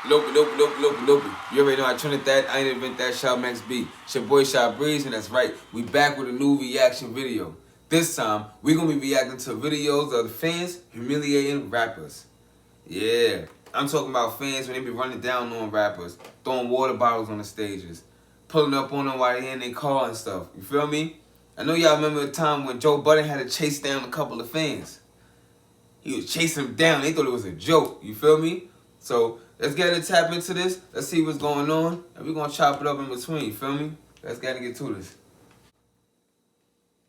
Loopy. You already know I turned that. I ain't invent that. Shout Max B. It's your boy Shot Breeze, and that's right. We back with a new reaction video. This time, we gonna be reacting to videos of the fans humiliating rappers. Yeah, I'm talking about fans when they be running down on rappers, throwing water bottles on the stages, pulling up on them while they in their car and stuff. You feel me? I know y'all remember a time when Joe Budden had to chase down a couple of fans. He was chasing them down. They thought it was a joke. You feel me? So let's get to tap into this. Let's see what's going on, and we're gonna chop it up in between. You feel me? Let's get to this.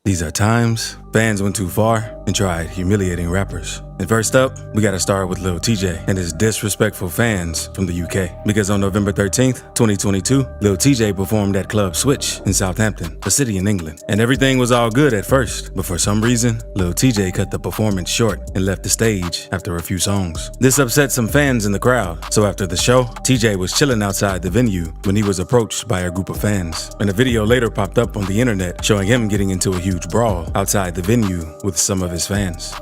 These are times fans went too far and tried humiliating rappers. And first up, we gotta start with Lil TJ and his disrespectful fans from the UK. Because on November 13th, 2022, Lil TJ performed at Club Switch in Southampton, a city in England. And everything was all good at first, but for some reason, Lil TJ cut the performance short and left the stage after a few songs. This upset some fans in the crowd, so after the show, TJ was chilling outside the venue when he was approached by a group of fans. And a video later popped up on the internet showing him getting into a huge brawl outside the venue with some of his fans.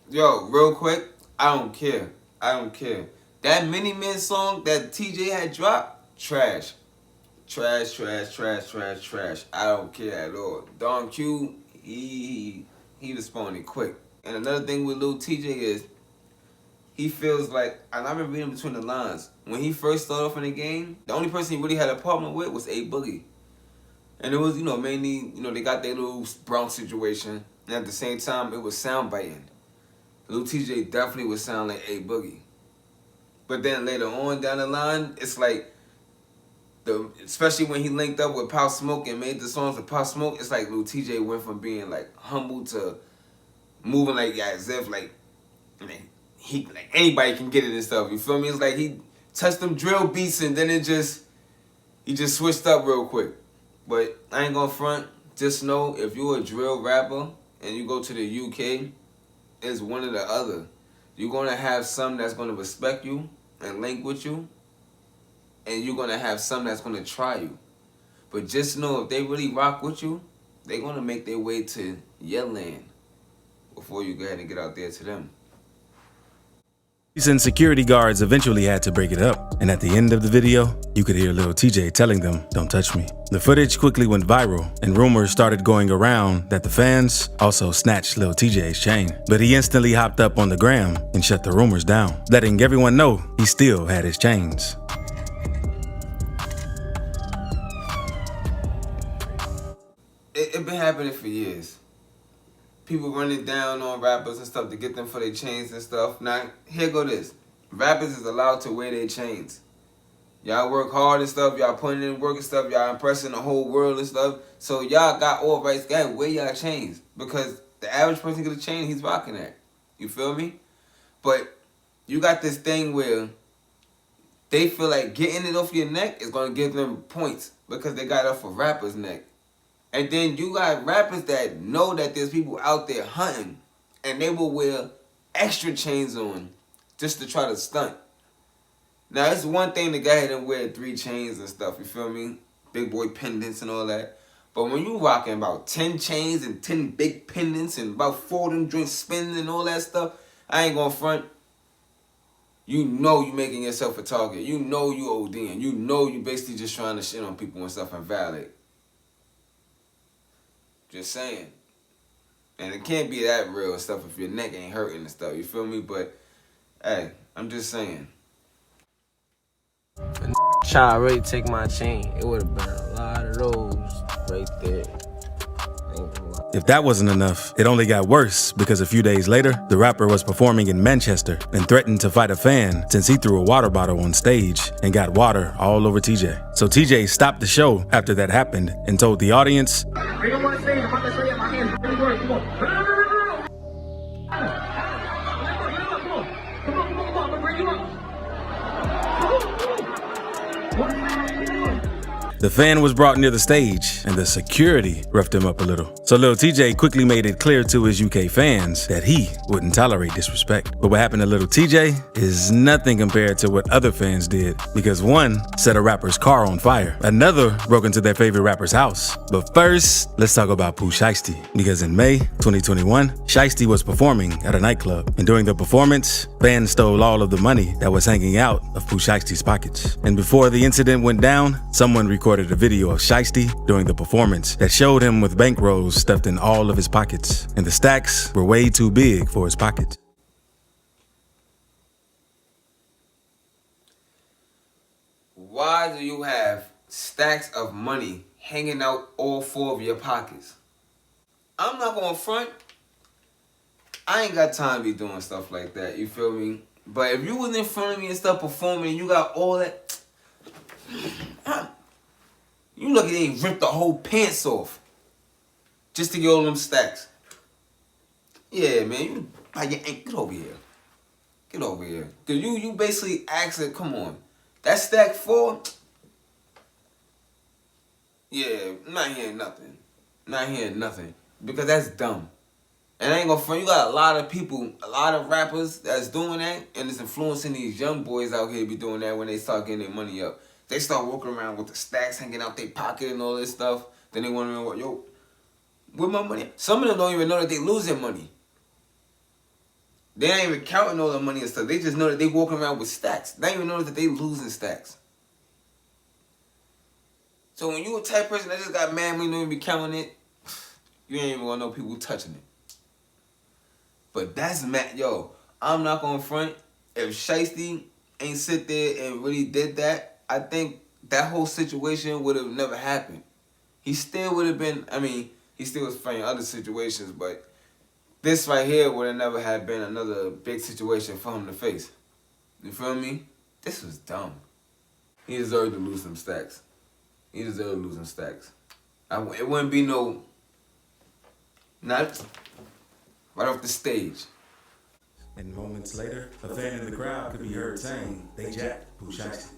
Yo, real quick, I don't care. That Mini Men song that TJ had dropped, trash. Trash. I don't care at all. Don Q, he responded quick. And another thing with Lil TJ is, he feels like, and I've been reading between the lines, when he first started off in the game, the only person he really had a problem with was A Boogie. And it was, mainly, they got their little brown situation. And at the same time, it was sound biting. Lil TJ definitely would sound like A Boogie. But then later on down the line, it's like, especially when he linked up with Pop Smoke and made the songs with Pop Smoke, it's like Lil TJ went from being like humble to moving like as if like anybody can get it and stuff. You feel me? It's like he touched them drill beats and then he just switched up real quick. But I ain't gonna front. Just know if you're a drill rapper and you go to the UK, it's one or the other. You're gonna have some that's gonna respect you and link with you, and you're gonna have some that's gonna try you. But just know if they really rock with you, they're gonna make their way to your land before you go ahead and get out there to them. And security guards eventually had to break it up, and at the end of the video, you could hear Lil TJ telling them, "Don't touch me." The footage quickly went viral, and rumors started going around that the fans also snatched Lil TJ's chain. But he instantly hopped up on the gram and shut the rumors down, letting everyone know he still had his chains. It been happening for years. People running down on rappers and stuff to get them for their chains and stuff. Now, here go this. Rappers is allowed to wear their chains. Y'all work hard and stuff. Y'all putting in work and stuff. Y'all impressing the whole world and stuff. So y'all got all rights. Gotta wear y'all chains. Because the average person get a chain he's rocking at. You feel me? But you got this thing where they feel like getting it off your neck is going to give them points. Because they got it off a rapper's neck. And then you got rappers that know that there's people out there hunting, and they will wear extra chains on just to try to stunt. Now, it's one thing to go ahead and wear 3 chains and stuff, you feel me? Big boy pendants and all that. But when you rocking about 10 chains and 10 big pendants and about 4 of them joints spinning and all that stuff, I ain't gonna front. You know you making yourself a target. You know you ODing. You know you basically just trying to shit on people and stuff and violate. Just saying. And it can't be that real and stuff if your neck ain't hurting and stuff, you feel me? But, hey, I'm just saying. Try to really take my chain, it would have been a lot of those right there. If that wasn't enough, it only got worse because a few days later, the rapper was performing in Manchester and threatened to fight a fan since he threw a water bottle on stage and got water all over TJ. So TJ stopped the show after that happened and told the audience, the fan was brought near the stage, and the security roughed him up a little. So Lil TJ quickly made it clear to his UK fans that he wouldn't tolerate disrespect. But what happened to Lil TJ is nothing compared to what other fans did, because one set a rapper's car on fire, another broke into their favorite rapper's house. But first, let's talk about Pooh Shiesty, because in May 2021, Shiesty was performing at a nightclub, and during the performance, fans stole all of the money that was hanging out of Pooh Shiesty's pockets. And before the incident went down, someone recorded a video of Shiesty during the performance that showed him with bankrolls stuffed in all of his pockets, and the stacks were way too big for his pockets. Why do you have stacks of money hanging out all four of your pockets? I'm not gonna front. I ain't got time to be doing stuff like that, you feel me? But if you was in front of me and stuff performing and you got all that, you look at it and rip the whole pants off just to get all them stacks. Yeah, man, you by your ankle. Get over here. Get over here. Cause you basically asking, come on, that stack 4. Yeah, I'm not hearing nothing. Not hearing nothing. Because that's dumb. And I ain't gonna front, you got a lot of people, a lot of rappers that's doing that, and it's influencing these young boys out here to be doing that when they start getting their money up. They start walking around with the stacks hanging out their pocket and all this stuff. Then they wondering, what, yo, where my money? Some of them don't even know that they losing money. They ain't even counting all the money and stuff. They just know that they walking around with stacks. They don't even know that they losing stacks. So when you a type person that just got mad when you don't even be counting it, you ain't even gonna know people touching it. But that's mad, yo. I'm not gonna front. If Shiesty ain't sit there and really did that, I think that whole situation would have never happened. He still would have been, I mean, he still was fighting other situations, but this right here would have never had been another big situation for him to face. You feel me? This was dumb. He deserved to lose some stacks. He deserved to lose some stacks. It wouldn't be no, not right off the stage. And moments later, a fan in the crowd could be heard saying they jacked Pooh Shiesty.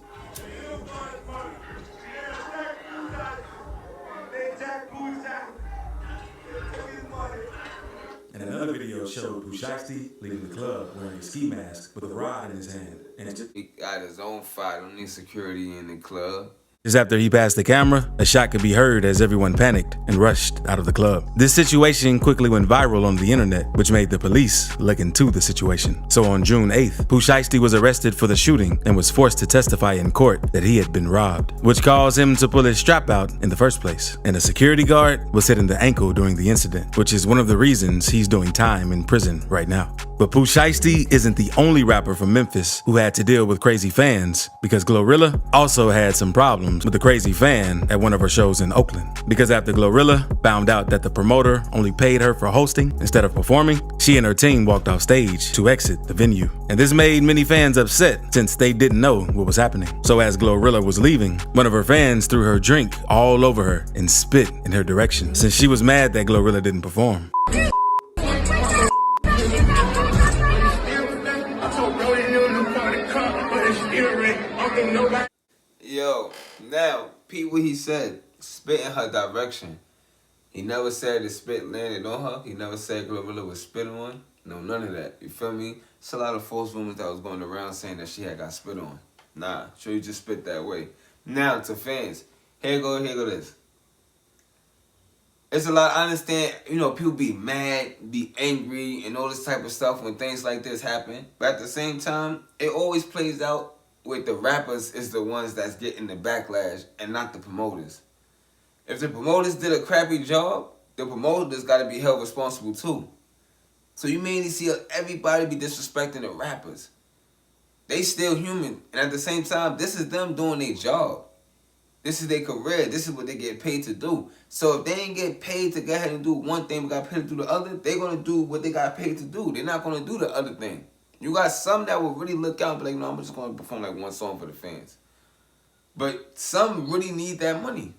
And another video showed Pooh Shiesty leaving the club wearing a ski mask with a rod in his hand. And He got his own fight. Don't need security in the club. just after he passed the camera, a shot could be heard as everyone panicked and rushed out of the club. This situation quickly went viral on the internet, which made the police look into the situation. So on June 8th, Pooh Shiesty was arrested for the shooting and was forced to testify in court that he had been robbed, which caused him to pull his strap out in the first place. And a security guard was hit in the ankle during the incident, which is one of the reasons he's doing time in prison right now. But Pooh Shiesty isn't the only rapper from Memphis who had to deal with crazy fans, because Glorilla also had some problems with a crazy fan at one of her shows in Oakland. Because after Glorilla found out that the promoter only paid her for hosting instead of performing, she and her team walked off stage to exit the venue. And this made many fans upset since they didn't know what was happening. So as Glorilla was leaving, one of her fans threw her drink all over her and spit in her direction, since she was mad that Glorilla didn't perform. Yo, now, Pete, what he said, spit in her direction. He never said the spit landed on her. He never said Glorilla was spit on. No, none of that. You feel me? It's a lot of false rumors that was going around saying that she had got spit on. Nah, sure you just spit that way. Now, to fans, here go this. It's a lot, I understand, you know, people be mad, be angry, and all this type of stuff when things like this happen. But at the same time, it always plays out with the rappers is the ones that's getting the backlash and not the promoters. If the promoters did a crappy job, the promoters got to be held responsible too. So you mainly see everybody be disrespecting the rappers. They still human. And at the same time, this is them doing their job. This is their career. This is what they get paid to do. So if they ain't get paid to go ahead and do one thing but got paid to do the other, they're going to do what they got paid to do. They're not going to do the other thing. You got some that will really look out and be like, no, I'm just going to perform like one song for the fans. But some really need that money.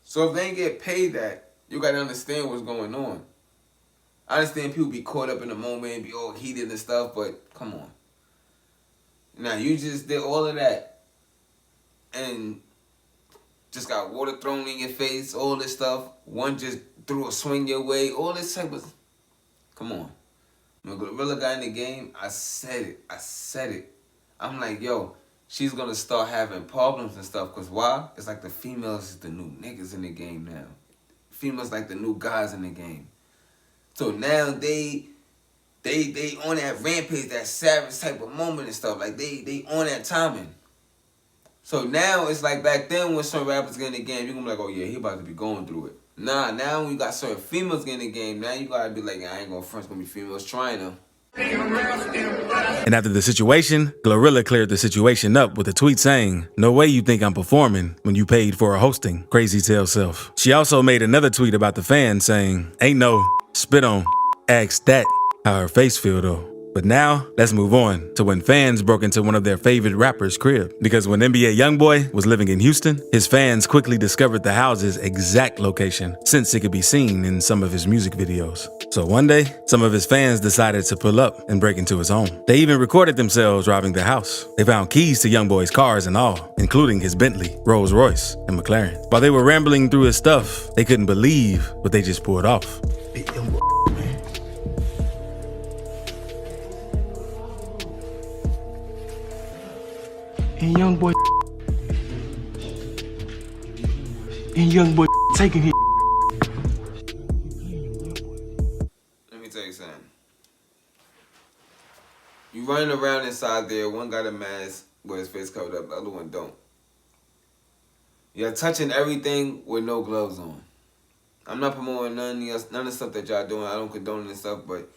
So if they ain't get paid that, you got to understand what's going on. I understand people be caught up in the moment and be all heated and stuff, but come on. Now, you just did all of that. And just got water thrown in your face, all this stuff. One just threw a swing your way, all this type of... Come on. When Gorilla got in the game, I said it. I'm like, yo, she's gonna start having problems and stuff. Cause why? It's like the females is the new niggas in the game now. Females like the new guys in the game. So now they on that rampage, that savage type of moment and stuff. Like they on that timing. So now it's like back then when some rappers get in the game, you gonna be like, oh yeah, he about to be going through it. Nah, now when you got certain females getting in the game, now you gotta be like, I ain't gonna front, it's gonna be females trying them. And after the situation, Glorilla cleared the situation up with a tweet saying, "No way you think I'm performing when you paid for a hosting, crazy tail self." She also made another tweet about the fans saying, "Ain't no spit on, ask that." How her face feel though. But now, let's move on to when fans broke into one of their favorite rappers' crib. Because when NBA YoungBoy was living in Houston, his fans quickly discovered the house's exact location, since it could be seen in some of his music videos. So one day, some of his fans decided to pull up and break into his home. They even recorded themselves robbing the house. They found keys to YoungBoy's cars and all, including his Bentley, Rolls Royce, and McLaren. While they were rambling through his stuff, they couldn't believe what they just pulled off. And young boy taking his. Let me tell you something. You running around inside there, one got a mask with his face covered up, the other one don't. You're touching everything with no gloves on. I'm not promoting none of the stuff that y'all doing. I don't condone this stuff, but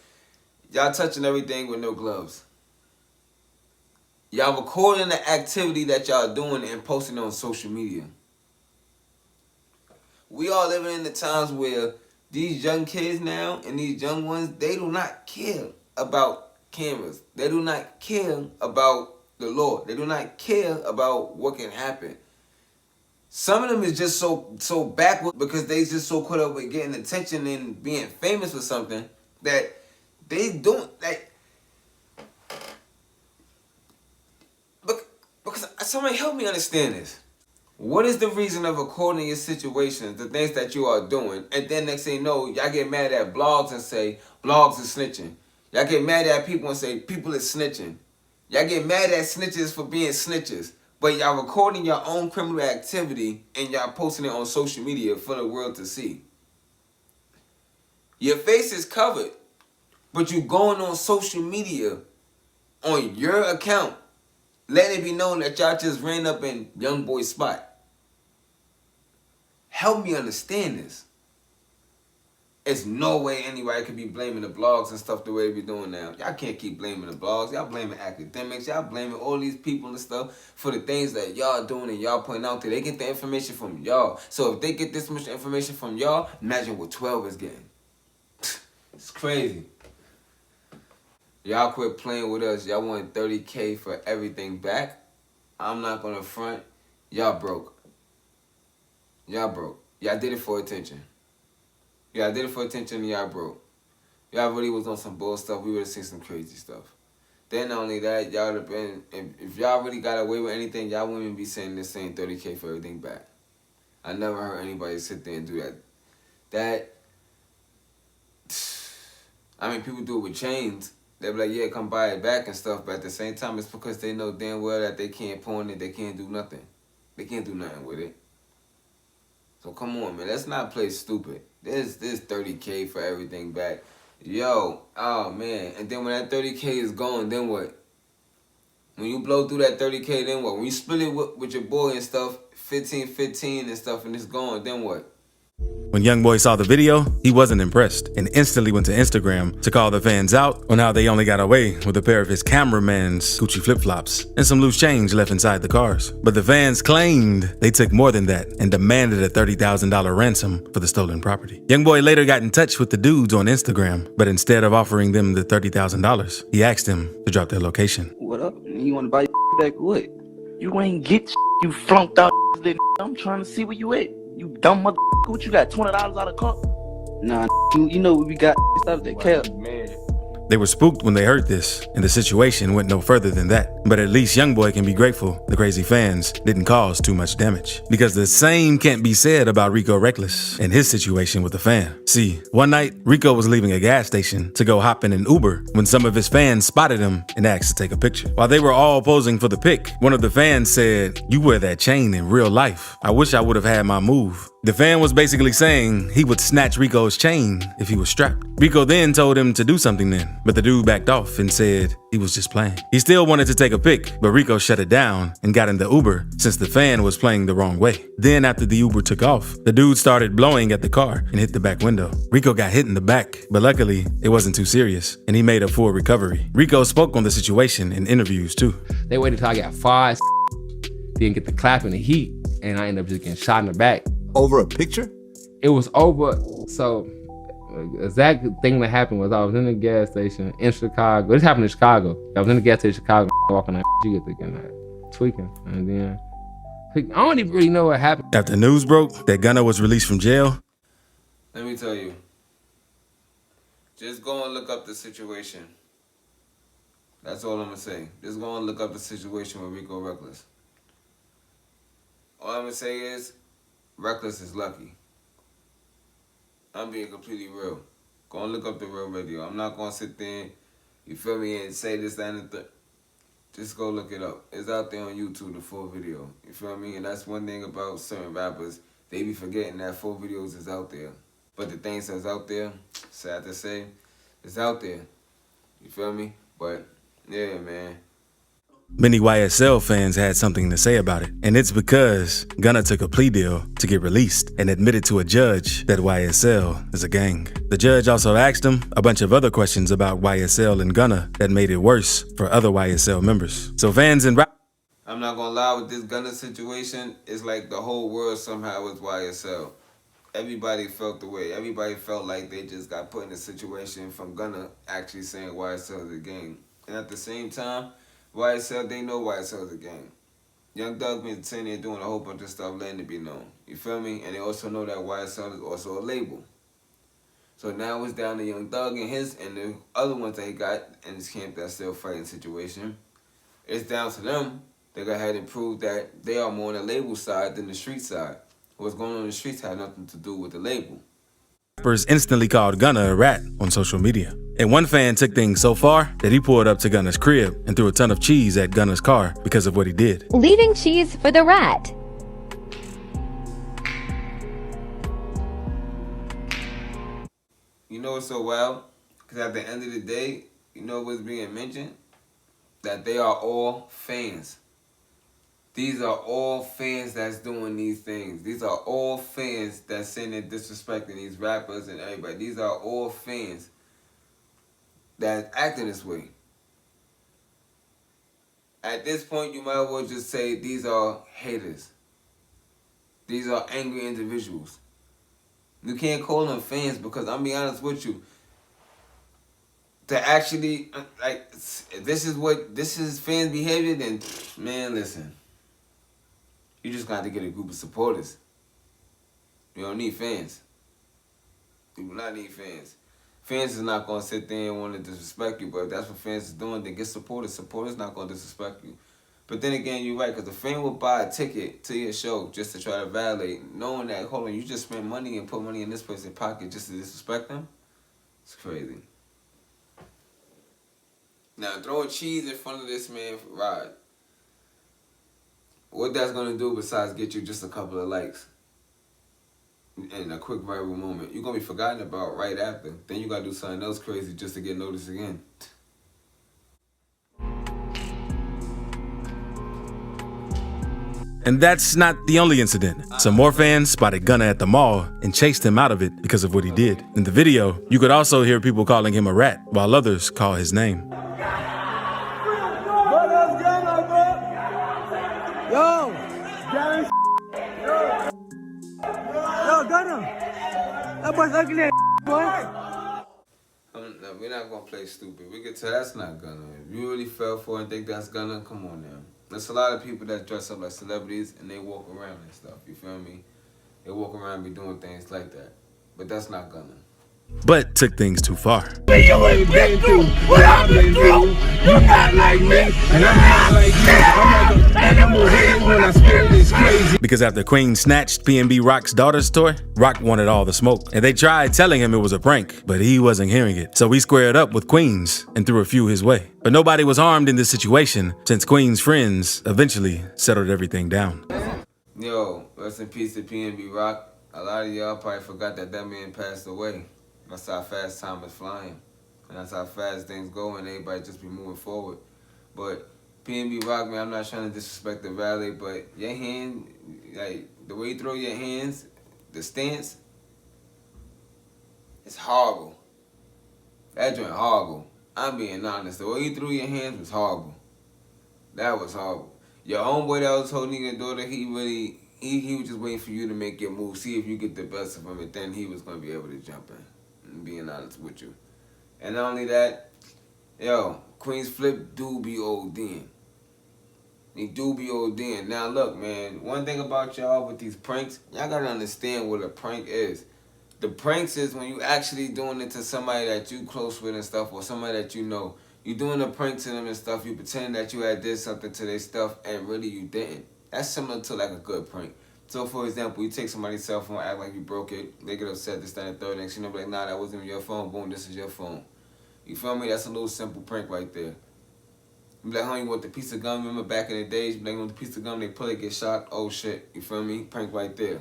y'all touching everything with no gloves. Y'all recording the activity that y'all doing and posting on social media. We all living in the times where these young kids now and these young ones, they do not care about cameras. They do not care about the law. They do not care about what can happen. Some of them is just so backward because they just so caught up with getting attention and being famous for something that they don't like. Because somebody help me understand this. What is the reason of recording your situations, the things that you are doing, and then next thing you know, y'all get mad at blogs and say blogs are snitching. Y'all get mad at people and say people is snitching. Y'all get mad at snitches for being snitches. But y'all recording your own criminal activity and y'all posting it on social media for the world to see. Your face is covered, but you going on social media on your account, letting it be known that y'all just ran up in young boy's spot. Help me understand this. It's no way anybody could be blaming the blogs and stuff the way they be doing now. Y'all can't keep blaming the blogs. Y'all blaming academics. Y'all blaming all these people and stuff for the things that y'all doing and y'all pointing out there. They get the information from y'all. So if they get this much information from y'all, imagine what 12 is getting. It's crazy. Y'all quit playing with us. Y'all want 30K for everything back. I'm not gonna front. Y'all broke. Y'all broke. Y'all did it for attention. Y'all did it for attention and y'all broke. Y'all really was on some bull stuff. We would have seen some crazy stuff. Then not only that, y'all would have been, if y'all really got away with anything, y'all wouldn't even be saying this same 30K for everything back. I never heard anybody sit there and do that. I mean, people do it with chains. They be like, yeah, come buy it back and stuff. But at the same time, it's because they know damn well that they can't pawn it. They can't do nothing. They can't do nothing with it. So come on, man. Let's not play stupid. This 30K for everything back. Yo, oh, man. And then when that 30K is gone, then what? When you blow through that 30K, then what? When you split it with your boy and stuff, 15 and stuff, and it's gone, then what? When YoungBoy saw the video, he wasn't impressed and instantly went to Instagram to call the fans out on how they only got away with a pair of his cameraman's Gucci flip-flops and some loose change left inside the cars. But the fans claimed they took more than that and demanded a $30,000 ransom for the stolen property. YoungBoy later got in touch with the dudes on Instagram, but instead of offering them the $30,000, he asked them to drop their location. What up? You want to buy your back? What? You ain't get you flunked out. I'm trying to see where you at. You dumb mother. What you got? $20 out of car? Nah, you know what we got. Stop that cap. They were spooked when they heard this, and the situation went no further than that. But at least Youngboy can be grateful the crazy fans didn't cause too much damage. Because the same can't be said about Rico Reckless and his situation with the fan. See, one night, Rico was leaving a gas station to go hop in an Uber when some of his fans spotted him and asked to take a picture. While they were all posing for the pic, one of the fans said, "You wear that chain in real life. I wish I would have had my move." The fan was basically saying he would snatch Rico's chain if he was strapped. Rico then told him to do something then, but the dude backed off and said he was just playing. He still wanted to take a pic, but Rico shut it down and got in the Uber since the fan was playing the wrong way. Then after the Uber took off, the dude started blowing at the car and hit the back window. Rico got hit in the back, but luckily it wasn't too serious and he made a full recovery. Rico spoke on the situation in interviews too. They waited till I got five, didn't get the clap in the heat, and I ended up just getting shot in the back. Over a picture? It was over. So the exact thing that happened was I was in the gas station in Chicago. This happened in Chicago. I was in the gas station in Chicago walking that you get thinking that tweaking. And then I don't even really know what happened. After news broke that Gunna was released from jail, Let me tell you. Just go and look up the situation. That's all I'm gonna say. Just go and look up the situation with Rico Reckless. All I'm gonna say is, Reckless is lucky. I'm being completely real. Go and look up the real video. I'm not gonna sit there, you feel me, and say this, that, and the third. Just go look it up. It's out there on YouTube, the full video. You feel me? And that's one thing about certain rappers. They be forgetting that full videos is out there. But the things that's out there, sad to say, it's out there. You feel me? But, yeah, man. many YSL fans had something to say about it, and it's because Gunna took a plea deal to get released and admitted to a judge that YSL is a gang. The judge also asked him a bunch of other questions about YSL and Gunna that made it worse for other YSL members. So fans and I'm not gonna lie, with this Gunna situation, it's like the whole world somehow was YSL. Everybody felt the way. Everybody felt like they just got put in a situation from Gunna actually saying YSL is a gang. And at the same time, YSL, they know YSL is a gang. Young Thug been sitting there doing a whole bunch of stuff letting it be known. You feel me? And they also know that YSL is also a label. So now it's down to Young Thug and the other ones that he got in his camp that's still fighting situation. It's down to them. They go ahead and prove that they are more on the label side than the street side. What's going on in the streets had nothing to do with the label. rappers instantly called Gunna a rat on social media. And one fan took things so far that he pulled up to Gunna's crib and threw a ton of cheese at Gunna's car because of what he did. Leaving cheese for the rat. You know what's so wild? Because at the end of the day, you know what's being mentioned? That they are all fans. These are all fans that's doing these things. These are all fans that's sitting there disrespecting these rappers and everybody. These are all fans that acting this way. At this point, you might as well just say these are haters. These are angry individuals. You can't call them fans because I'm be honest with you. To actually, like, if this is fans' behavior, then, man, listen. You just got to get a group of supporters. You don't need fans. You do not need fans. Fans is not going to sit there and want to disrespect you, but if that's what fans is doing, then get supporters. Supporters not going to disrespect you. But then again, you're right, because the fan will buy a ticket to your show just to try to validate, knowing that, hold on, you just spent money and put money in this person's pocket just to disrespect them? It's crazy. Now, throwing cheese in front of this man for Rod, what that's going to do besides get you just a couple of likes and a quick viral moment, you're going to be forgotten about right after. Then you got to do something else crazy just to get noticed again. And that's not the only incident. Some more fans spotted Gunna at the mall and chased him out of it because of what he did. In the video, you could also hear people calling him a rat, while others call his name. Yo, Gunna. That boy's ugly as boy. No, we're not going to play stupid. We can tell that's not Gunna. If you really fell for it and think that's Gunna, come on now. There's a lot of people that dress up like celebrities and they walk around and stuff, you feel me? They walk around and be doing things like that. But that's not Gunna. but took things too far. You ain't been through what I've been through. You not like me, and I'm not like you. I'm like an animal hit when I spirit is crazy. Because after Queen snatched PNB Rock's daughter's toy, Rock wanted all the smoke. And they tried telling him it was a prank, but he wasn't hearing it. So he squared up with Queens and threw a few his way. But nobody was harmed in this situation, since Queen's friends eventually settled everything down. Yo, rest in peace to PNB Rock. A lot of y'all probably forgot that man passed away. That's how fast time is flying. And that's how fast things go and everybody just be moving forward. But PNB Rock, man, I'm not trying to disrespect the rally, but your hand, like, the way you throw your hands, the stance, it's horrible. That joint horrible. I'm being honest. The way you threw your hands was horrible. That was horrible. Your homeboy that was holding your daughter, he was just waiting for you to make your move, see if you get the best of him, and then he was going to be able to jump in. I'm being honest with you. And not only that, yo, Queen's Flip do be ODing. He do be ODing. Now look, man, one thing about y'all with these pranks, y'all got to understand what a prank is. The pranks is when you actually doing it to somebody that you close with and stuff, or somebody that you know. You doing a prank to them and stuff, you pretend that you had did something to their stuff, and really you didn't. That's similar to like a good prank. So for example, you take somebody's cell phone, act like you broke it, they get upset, this, that, and third, next you know, like, nah, that wasn't your phone, boom, this is your phone. You feel me? That's a little simple prank right there. You be like, you want the piece of gum? Remember back in the days, you be like, want the piece of gum, they pull it, get shot, oh shit, you feel me? Prank right there.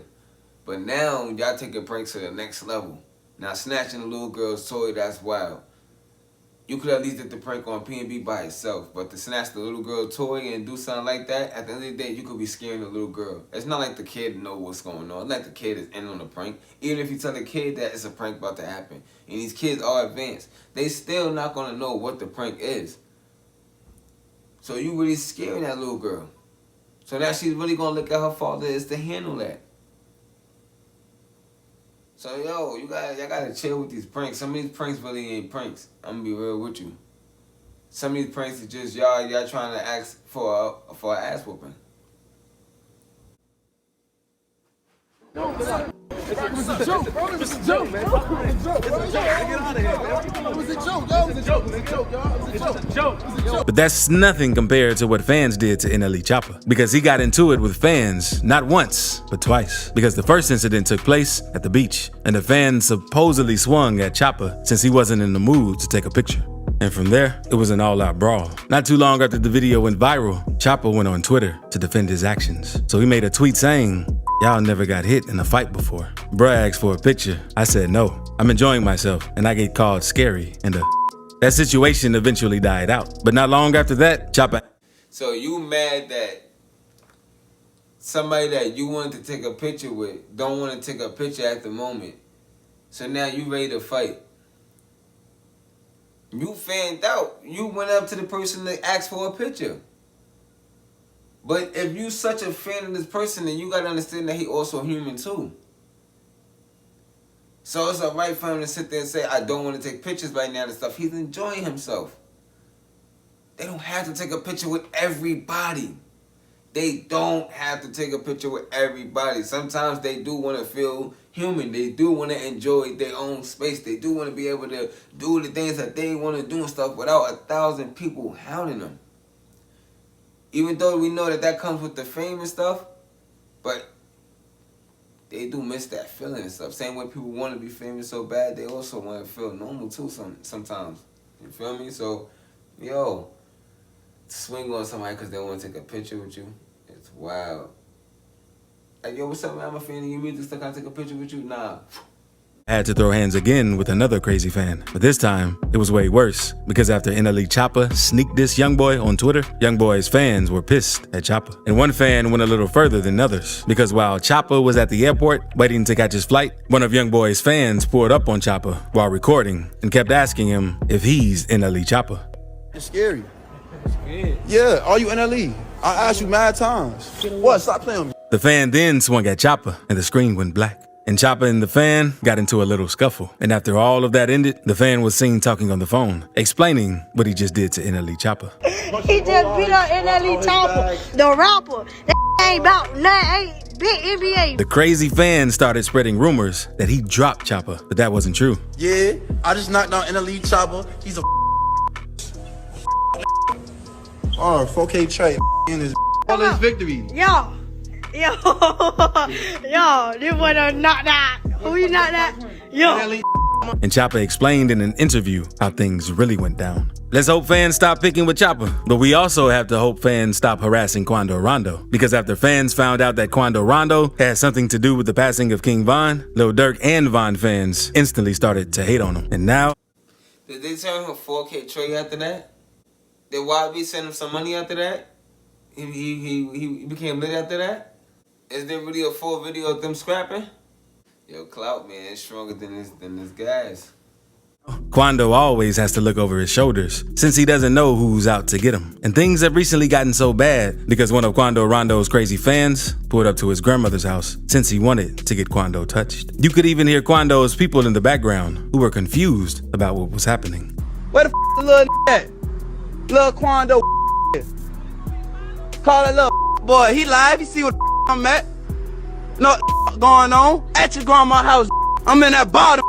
But now, y'all taking pranks to the next level. Now snatching a little girl's toy, that's wild. You could at least did the prank on PNB by itself, but to snatch the little girl toy and do something like that, at the end of the day, you could be scaring the little girl. It's not like the kid know what's going on. It's like the kid is in on the prank. Even if you tell the kid that it's a prank about to happen, and these kids are advanced, they still not going to know what the prank is. So you really scaring that little girl. So now she's really going to look at her father is to handle that. So, yo, y'all gotta chill with these pranks. Some of these pranks really ain't pranks. I'm gonna be real with you. Some of these pranks are just y'all trying to ask for an ass whooping. It was a joke, bro. It was a joke, man. It was a joke, bro. Get out of here, man. It was a joke, yo. It was a joke. It was a joke, y'all. It was a joke. It was a joke. But that's nothing compared to what fans did to NLE Chopper, because he got into it with fans not once, but twice. Because the first incident took place at the beach, and the fans supposedly swung at Chopper since he wasn't in the mood to take a picture. And from there, it was an all-out brawl. Not too long after the video went viral, Chopper went on Twitter to defend his actions. So he made a tweet saying, "Y'all never got hit in a fight before." Bruh asked for a picture. I said no. I'm enjoying myself, and I get called scary, and that situation eventually died out. But not long after that, Chopper... So you mad that somebody that you wanted to take a picture with don't want to take a picture at the moment. So now you ready to fight. You fanned out. You went up to the person that asked for a picture. But if you such a fan of this person, then you gotta understand that he also human too. So it's alright for him to sit there and say, I don't want to take pictures right now and stuff. He's enjoying himself. They don't have to take a picture with everybody. They don't have to take a picture with everybody. Sometimes they do want to feel human. They do want to enjoy their own space. They do want to be able to do the things that they want to do and stuff without 1,000 people hounding them. Even though we know that comes with the fame and stuff, but they do miss that feeling and stuff. Same way people want to be famous so bad, they also want to feel normal too sometimes. You feel me? So, yo, swing on somebody because they want to take a picture with you, it's wild. Like, yo, what's up, man? I'm a fan of your music, still can I take a picture with you? Nah. Had to throw hands again with another crazy fan. But this time, it was way worse. Because after NLE Chopper sneaked dissed YoungBoy on Twitter, YoungBoy's fans were pissed at Chopper. And one fan went a little further than others. Because while Chopper was at the airport waiting to catch his flight, one of YoungBoy's fans pulled up on Chopper while recording and kept asking him if he's NLE Chopper. It's scary. Yeah, are you NLE? I asked you mad times. What? Stop playing with me. The fan then swung at Chopper and the screen went black. And Chopper and the fan got into a little scuffle. And after all of that ended, the fan was seen talking on the phone, explaining what he just did to NLE Chopper. He just beat up NLE Chopper, the rapper. That ain't about nothing. Big NBA. The crazy fans started spreading rumors that he dropped Chopper, but that wasn't true. Yeah, I just knocked out NLE Chopper. He's a oh, 4K Trey in his all his victory. Yo, this boy done knocked out. Who you knocked out? Yo. And Chopper explained in an interview how things really went down. Let's hope fans stop picking with Chopper, but we also have to hope fans stop harassing Quando Rondo. Because after fans found out that Quando Rondo had something to do with the passing of King Von, Lil Durk and Von fans instantly started to hate on him. And now... Did they turn him 4K Trey after that? Did YB send him some money after that? He became lit after that? Is there really a full video of them scrapping? Yo, Clout, man, is stronger than this guys. Quando always has to look over his shoulders, since he doesn't know who's out to get him. And things have recently gotten so bad because one of Quando Rondo's crazy fans pulled up to his grandmother's house since he wanted to get Quando touched. You could even hear Quando's people in the background who were confused about what was happening. Where the little at? Lil Quando call that little boy. He live. He see what I'm at. No going on at your grandma's house. I'm in that bottom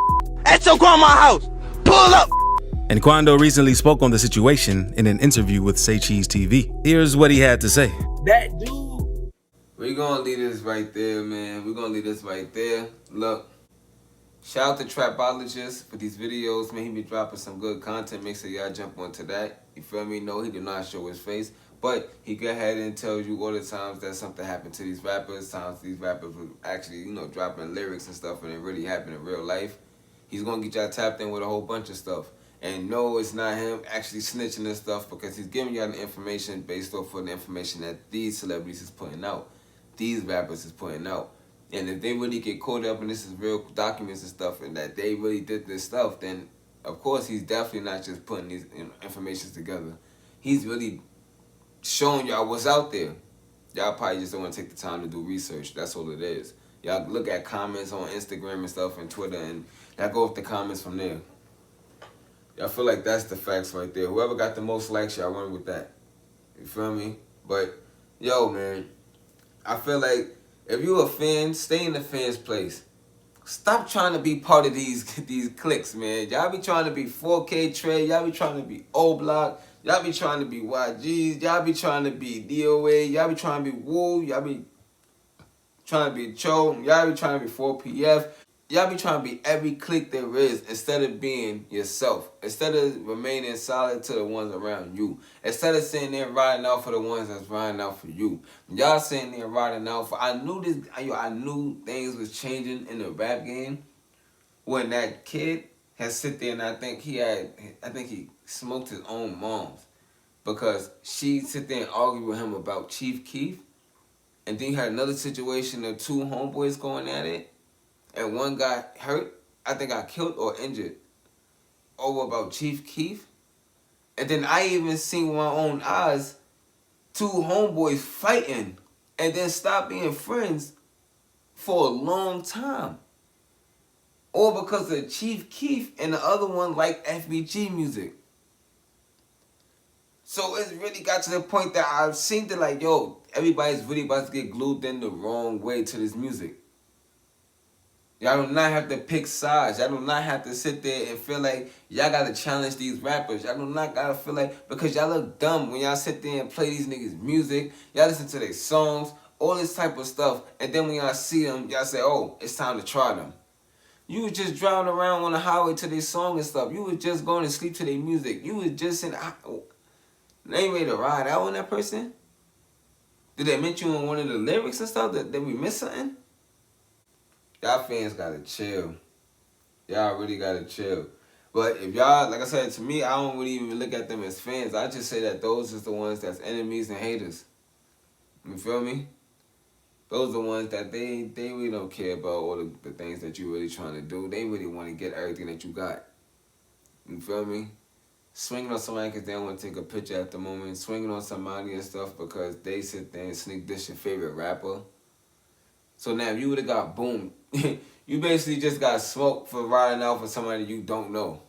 at your grandma's house. Pull up. And Quando recently spoke on the situation in an interview with Say Cheese TV. Here's what he had to say. That dude. We're gonna leave this right there, man. We're gonna leave this right there. Look, shout out to Trapologist for these videos, man. He be dropping some good content. Make sure y'all jump onto that. You feel me? No, he did not show his face. But he go ahead and tell you all the times that something happened to these rappers. Times these rappers were actually, dropping lyrics and stuff and it really happened in real life. He's going to get y'all tapped in with a whole bunch of stuff. And no, it's not him actually snitching and stuff because he's giving y'all the information based off of the information that these celebrities is putting out. These rappers is putting out. And if they really get caught up and this is real documents and stuff and that they really did this stuff, then of course he's definitely not just putting these informations together. He's really showing y'all what's out there. Y'all probably just don't want to take the time to do research. That's all it is. Y'all look at comments on Instagram and stuff and Twitter and y'all go off the comments from there. Y'all feel like that's the facts right there. Whoever got the most likes, y'all run with that. You feel me? But, yo, man, I feel like if you a fan, stay in the fans' place. Stop trying to be part of these cliques, man. Y'all be trying to be 4K Trey. Y'all be trying to be O-Block. Y'all be trying to be YGs. Y'all be trying to be DOA. Y'all be trying to be Woo. Y'all be trying to be Cho. Y'all be trying to be 4PF. Y'all be trying to be every clique there is instead of being yourself. Instead of remaining solid to the ones around you. Instead of sitting there riding out for the ones that's riding out for you. Y'all sitting there riding out for... I knew things was changing in the rap game when that kid had sit there and I think he smoked his own moms. Because she sit there and argue with him about Chief Keef. And then you had another situation of two homeboys going at it. And one got hurt, I think got killed or injured over about Chief Keef. And then I even seen with my own eyes two homeboys fighting and then stop being friends for a long time. All because of Chief Keef and the other one like FBG music. So it's really got to the point that I've seen that like, yo, everybody's really about to get glued in the wrong way to this music. Y'all do not have to pick sides. Y'all do not have to sit there and feel like y'all got to challenge these rappers. Y'all do not got to feel like, because y'all look dumb when y'all sit there and play these niggas' music. Y'all listen to their songs, all this type of stuff. And then when y'all see them, y'all say, oh, it's time to try them. You was just driving around on the highway to their song and stuff. You was just going to sleep to their music. You was just in, they ain't ready to ride out on that person? Did they mention you in one of the lyrics and stuff that we missed something? Y'all fans gotta chill. Y'all really gotta chill. But if y'all, like I said, to me, I don't really even look at them as fans. I just say that those is the ones that's enemies and haters. You feel me? Those are the ones that they really don't care about all the things that you really trying to do. They really want to get everything that you got. You feel me? Swinging on somebody because they don't want to take a picture at the moment. Swinging on somebody and stuff because they sit there and sneak diss your favorite rapper. So now if you would have got boomed, you basically just got smoked for riding out for somebody you don't know.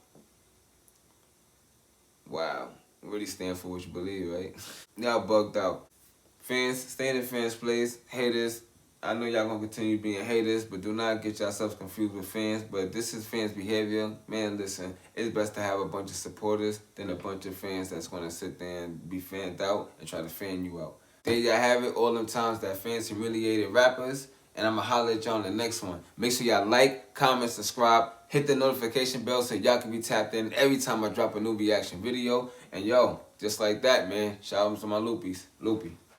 Wow. Really stand for what you believe, right? Y'all bugged out. Fans, stay in the fans' place. Haters, I know y'all gonna continue being haters, but do not get yourselves confused with fans. But this is fans' behavior. Man, listen, it's best to have a bunch of supporters than a bunch of fans that's gonna sit there and be fanned out and try to fan you out. There y'all have it, all them times that fans humiliated rappers. And I'ma holler at y'all on the next one. Make sure y'all like, comment, subscribe, hit the notification bell so y'all can be tapped in every time I drop a new reaction video. And yo, just like that, man, shout out to my Loopies. Loopy.